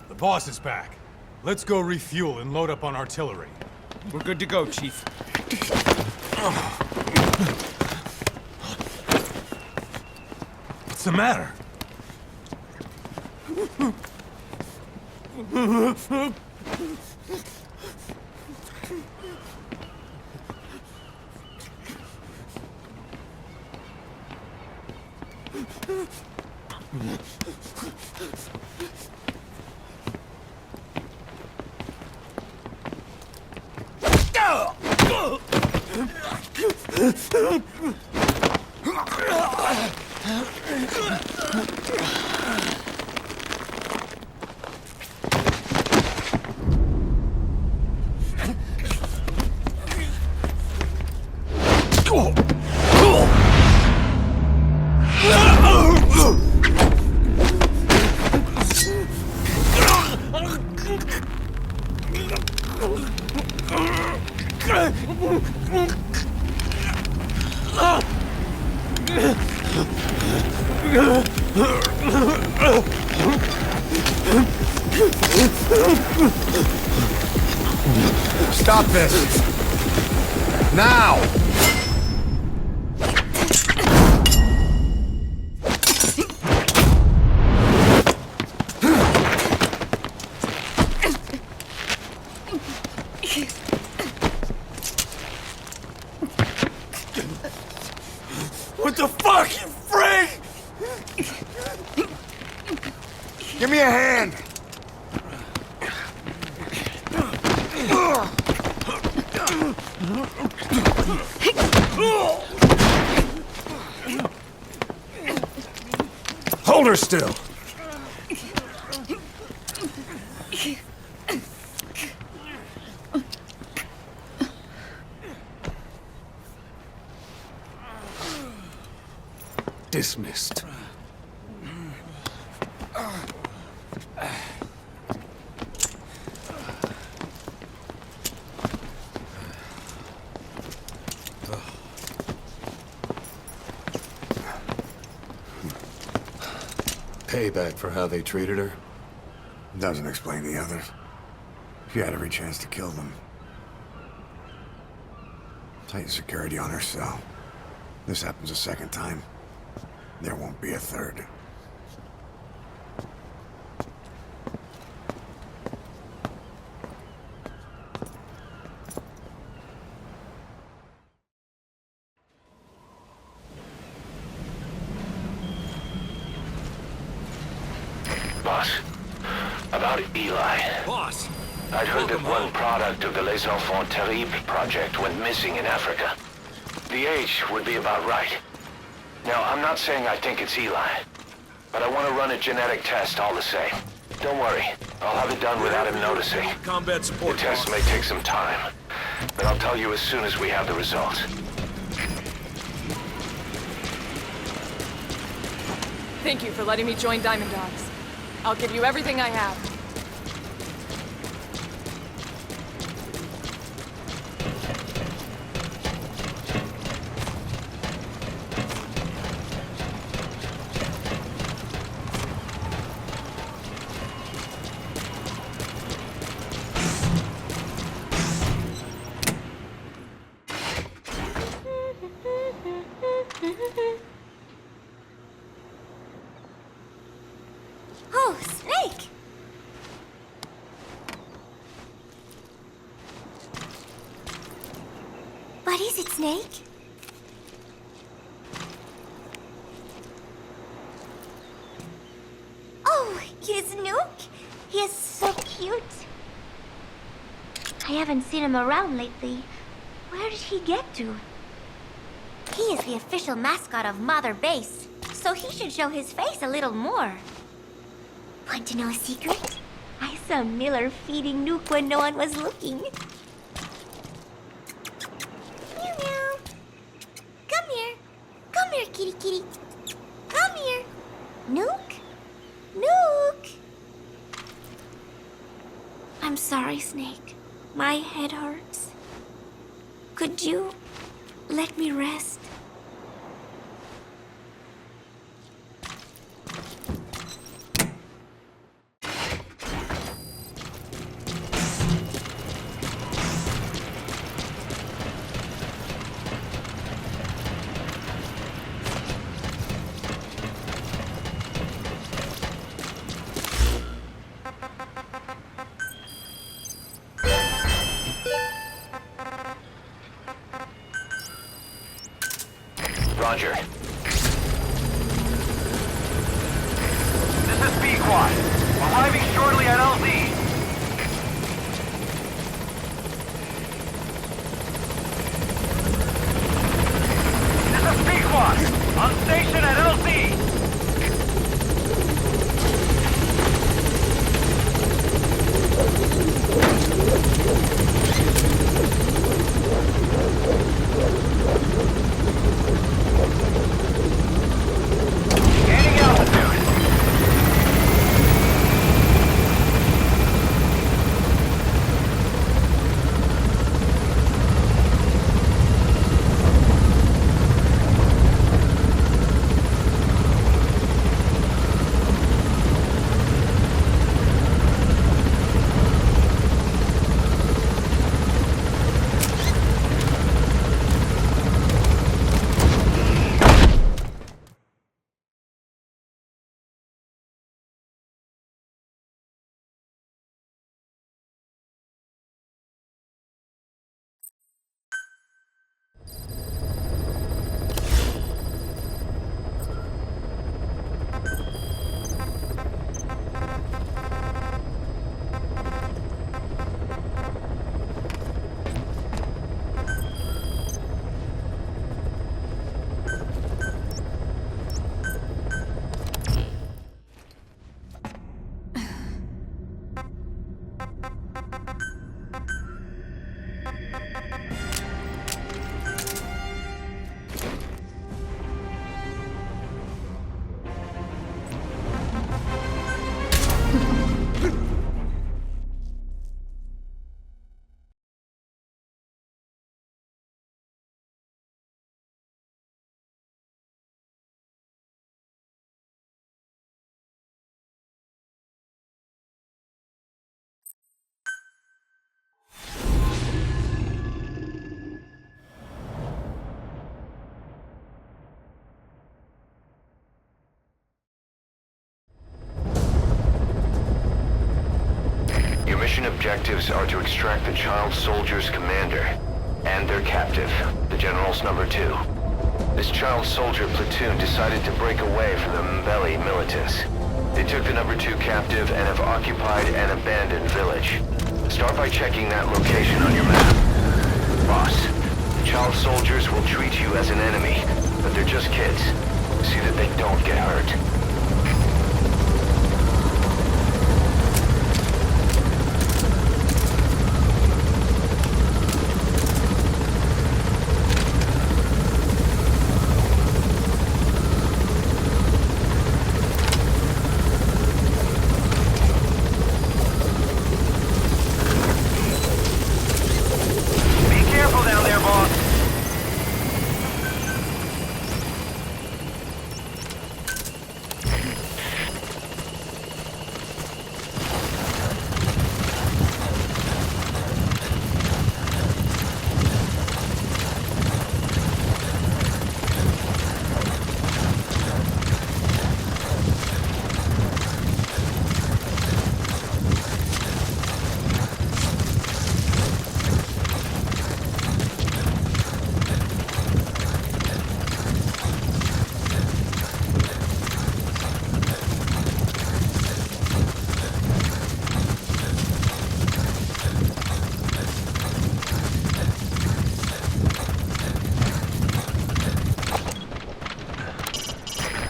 The boss is back. Let's go refuel and load up on artillery. We're good to go, Chief. What's the matter? Stop this! Now! What the fuck, you freak? Give me a hand! Hold her still. Dismissed. Payback for how they treated her? Doesn't explain the others. She had every chance to kill them. Tighten security on her cell. This happens a second time, there won't be a third. Boss, about Eli. Boss! I'd heard that one product of the Les Enfants Terribles project went missing in Africa. The age would be about right. Now, I'm not saying I think it's Eli, but I want to run a genetic test all the same. Don't worry, I'll have it done without him noticing. Combat The support, test boss. may take some time, but I'll tell you as soon as we have the results. Thank you for letting me join Diamond Dogs. I'll give you everything I have. Oh, Snake! What is it, Snake? Oh, here's Nuke. He is so cute. I haven't seen him around lately. Where did he get to? He is the official mascot of Mother Base, so he should show his face a little more. Want to know a secret? I saw Miller feeding Nuke when no one was looking. Meow meow. Come here. Come here, kitty kitty. Come here. Nuke? Nuke! I'm sorry, Snake. My head hurts. Could you let me rest? squad. Arriving shortly at LZ. This is P-Squad. On station at LZ. Gaining altitude. Mission objectives are to extract the child soldier's commander and their captive, the General's number 2. This child soldier platoon decided to break away from the Mbeli militants. They took the number 2 captive and have occupied an abandoned village. Start by checking that location on your map. Boss, the child soldiers will treat you as an enemy, but they're just kids. See that they don't get hurt.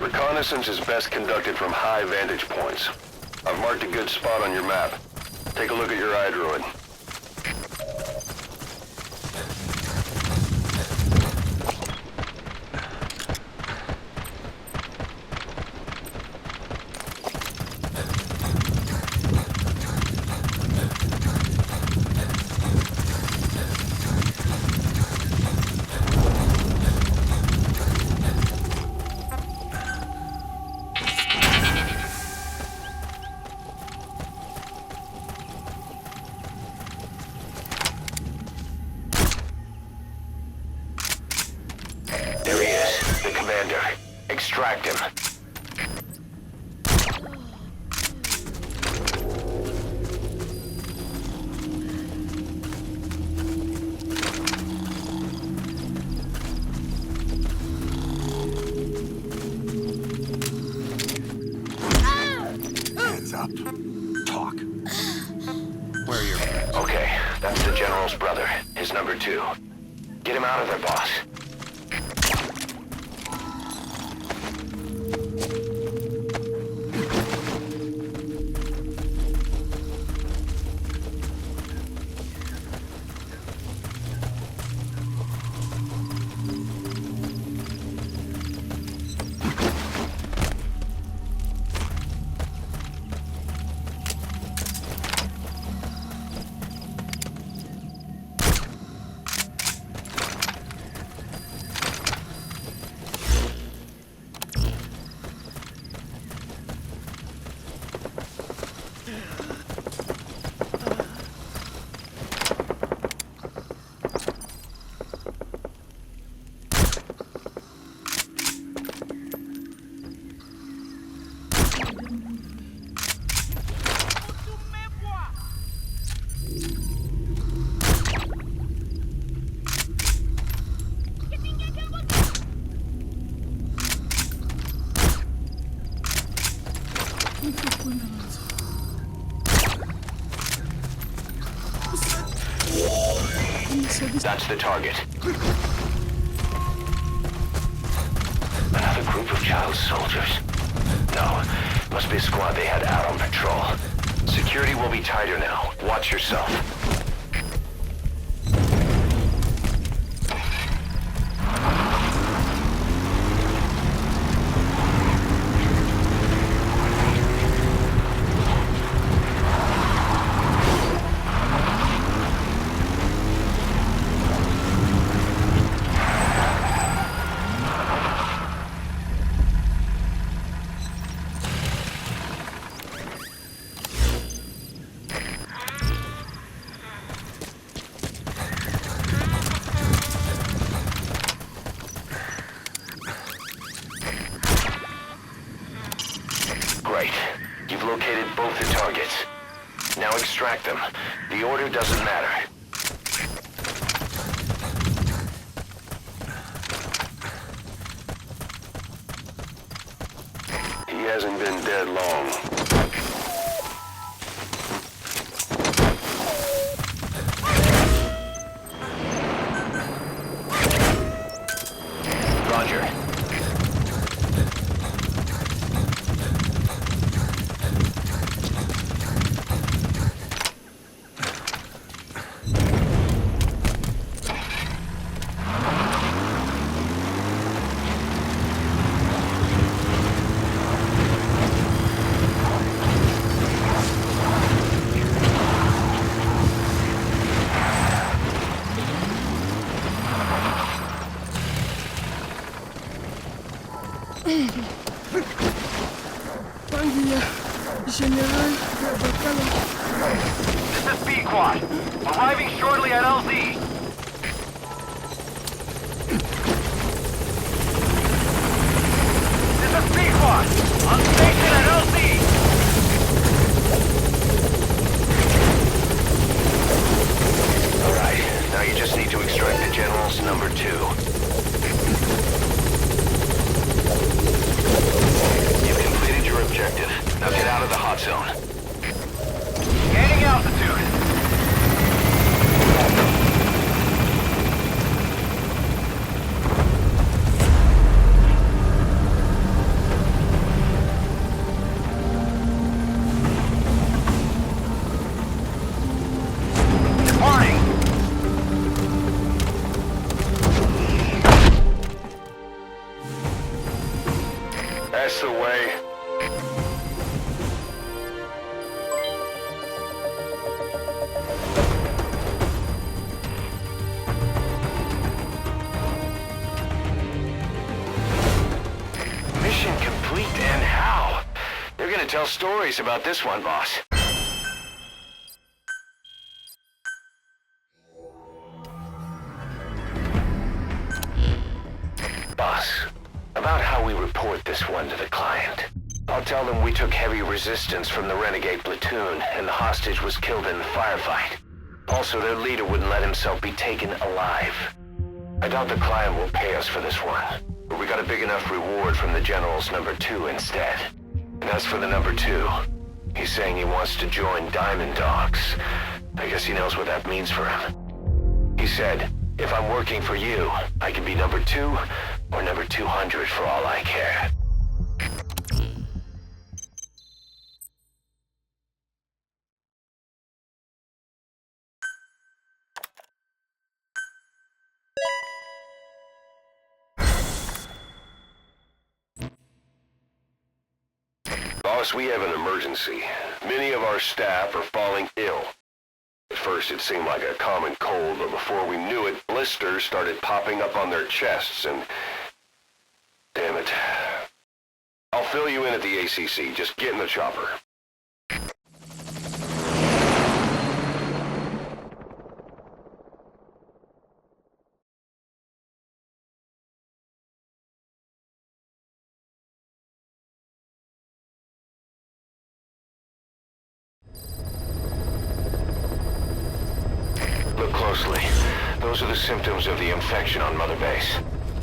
Reconnaissance is best conducted from high vantage points. I've marked a good spot on your map. Take a look at your iDroid. Extract him. up. Talk. Where are your friends? Okay, that's the General's brother, his number 2. Get him out of there, boss. That's the target. Another group of child soldiers. No, must be a squad they had out on patrol. Security will be tighter now. Watch yourself. Great. You've located both the targets. Now extract them. The order doesn't matter. He hasn't been dead long. Roger. General Bacala. This is B-Quad. Arriving shortly at LZ. This is B-Quad. On station at LZ. Alright, now you just need to extract the General's number 2. You've completed your objective. Now get out of the hot zone. Gaining altitude. Departing. That's the way. Mission complete, and how? They're gonna tell stories about this one, boss. Boss, about how we report this one to the client. I'll tell them we took heavy resistance from the renegade platoon, and the hostage was killed in the firefight. Also, their leader wouldn't let himself be taken alive. I doubt the client will pay us for this one, but we got a big enough reward from the General's number 2 instead. And as for the number 2, He's saying he wants to join Diamond Dogs. I guess he knows what that means for him. He said, if I'm working for you, I can be number 2 or number 200 for all I care. Boss, we have an emergency. Many of our staff are falling ill. At first it seemed like a common cold, but before we knew it, blisters started popping up on their chests and... Damn it. I'll fill you in at the ACC. Just get in the chopper. Look closely. Those are the symptoms of the infection on Mother Base.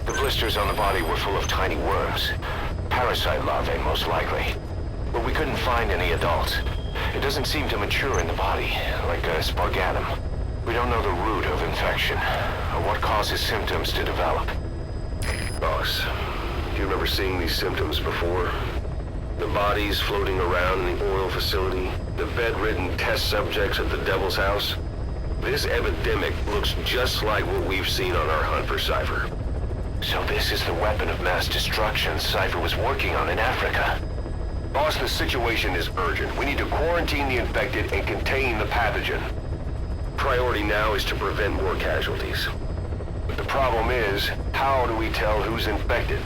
The blisters on the body were full of tiny worms. Parasite larvae, most likely. But we couldn't find any adults. It doesn't seem to mature in the body, like a spargatum. We don't know the root of infection, or what causes symptoms to develop. Boss, do you remember seeing these symptoms before? The bodies floating around in the oil facility, the bedridden test subjects at the Devil's House. This epidemic looks just like what we've seen on our hunt for Cypher. So this is the weapon of mass destruction Cypher was working on in Africa. Boss, the situation is urgent. We need to quarantine the infected and contain the pathogen. Priority now is to prevent more casualties. But the problem is, how do we tell who's infected?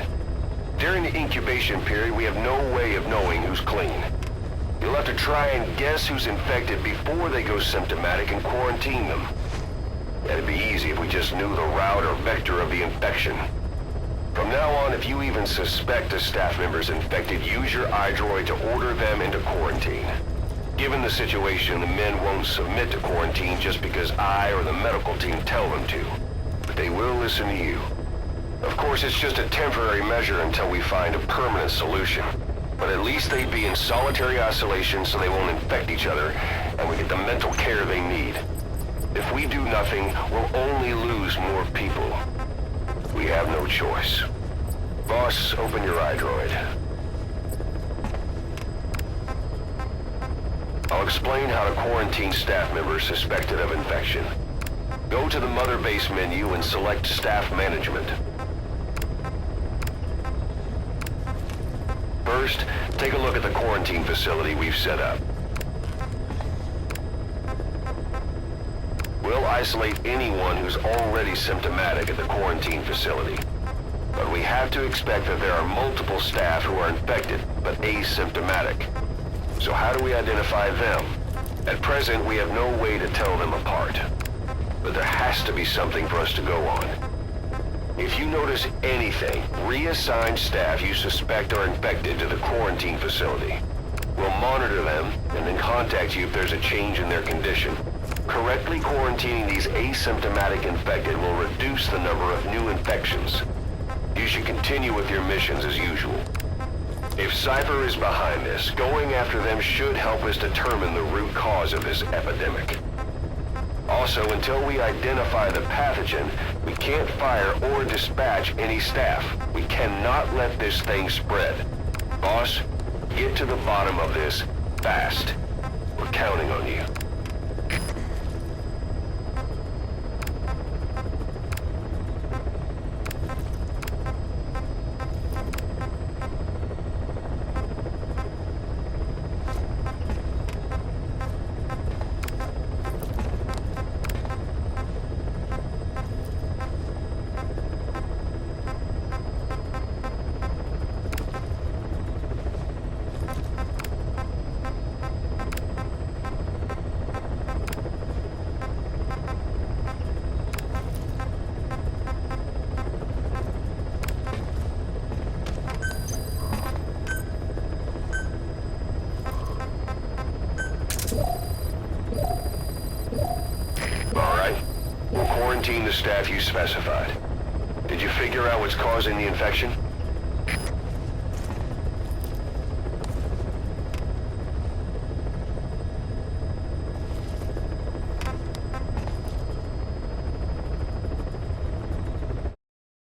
During the incubation period, we have no way of knowing who's clean. You'll have to try and guess who's infected before they go symptomatic and quarantine them. That'd be easy if we just knew the route or vector of the infection. From now on, if you even suspect a staff member's infected, use your iDroid to order them into quarantine. Given the situation, the men won't submit to quarantine just because I or the medical team tell them to. But they will listen to you. Of course, it's just a temporary measure until we find a permanent solution. But at least they'd be in solitary isolation so they won't infect each other, and we get the mental care they need. If we do nothing, we'll only lose more people. We have no choice. Boss, open your iDroid. I'll explain how to quarantine staff members suspected of infection. Go to the Mother Base menu and select Staff Management. First, take a look at the quarantine facility we've set up. We'll isolate anyone who's already symptomatic at the quarantine facility. But we have to expect that there are multiple staff who are infected, but asymptomatic. So how do we identify them? At present, we have no way to tell them apart. But there has to be something for us to go on. If you notice anything, reassign staff you suspect are infected to the quarantine facility. We'll monitor them and then contact you if there's a change in their condition. Correctly quarantining these asymptomatic infected will reduce the number of new infections. You should continue with your missions as usual. If Cypher is behind this, going after them should help us determine the root cause of this epidemic. Also, until we identify the pathogen, we can't fire or dispatch any staff. We cannot let this thing spread. Boss, get to the bottom of this fast. We're counting on you. Quarantine the staff you specified. Did you figure out what's causing the infection?